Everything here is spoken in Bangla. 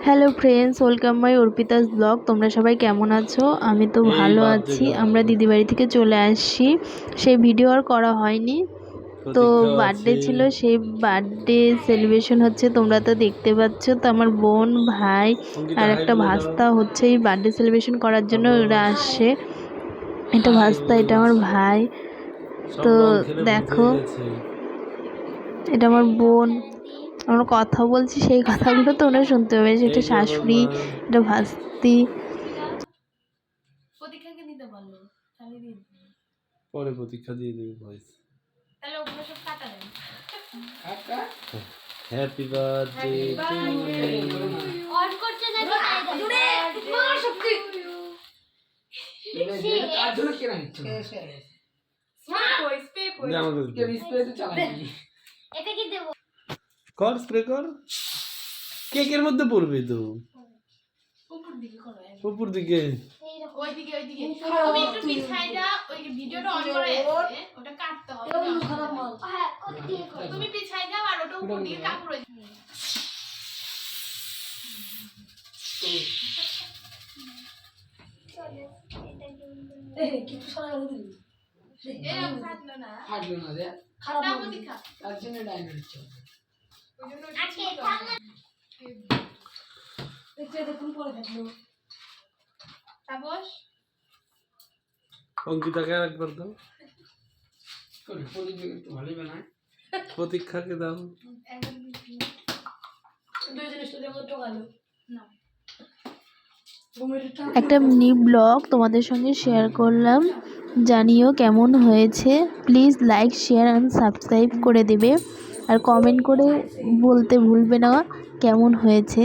Hello friends, welcome my Arpita's blog. তোমরা সবাই কেমন আছো? আমি তো ভালো আছি। আমরা দিদি বাড়ি থেকে চলে আসছি, সেই ভিডিও আর করা হয়নি। তো বার্থডে ছিল, সেই বার্থডে সেলিব্রেশন হচ্ছে, তোমরা তো দেখতে পাচ্ছ। তো আমার বোন, ভাই আর একটা ভাস্তা হচ্ছে এই বার্থডে সেলিব্রেশন করার জন্য ওরা আসছে। এটা ভাস্তা, এটা আমার ভাই। তো দেখো, এটা আমার বোন। আমরা কথা বলছি, সেই কথাগুলো তো ওরা শুনতে পাবে। এটা শাশুড়ি, এটা ভাস্তি। প্রতীক্ষাকে দিতে বলো, তাহলে দিয়ে দিবে। পরে প্রতীক্ষা দিয়ে দেবে ভয়েস। তাহলে ওগুলো সব কাটা দেন। Happy birthday to you. On করতে নাকি দূরে তোমার শক্তি কাজ ধরে কেন নিচ্ছে স্প্রে কই দে আমাকে কে স্প্রে তো চালাবি। এটা কি দেব? কর, স্প্রে কর। কেকের মধ্যে পড়বে তো। উপর দিকে করো, উপর দিকে। ওইদিকে তুমি একটু পিছাই যাও, ওই ভিডিওটা অন করে আছে, ওটা কাটতে হবে। হ্যাঁ, তুমি পিছাই যাও আর ওটা উপর দিকে কাপড় কিছু সারা দিলি এরকম ফাটলো না রে খারাপ না প্রতীক্ষা তার জন্য ডায়মন্ড হচ্ছে ওই জন্য আজকে থামনা দেখতে দেখুন পরে থাকলো তাপস অঙ্কিতাকে আর একবার দাও। করে প্রদীপ একটু ভালোই বানায় প্রতীক্ষাকে দাও। দুইজন স্টুডিও মতো গেল না একটা মিনি ব্লগ তোমাদের সঙ্গে শেয়ার করলাম। জানিও কেমন হয়েছে। Please like, share and subscribe করে দেবে, আর কমেন্ট করে বলতে ভুলবে না কেমন হয়েছে।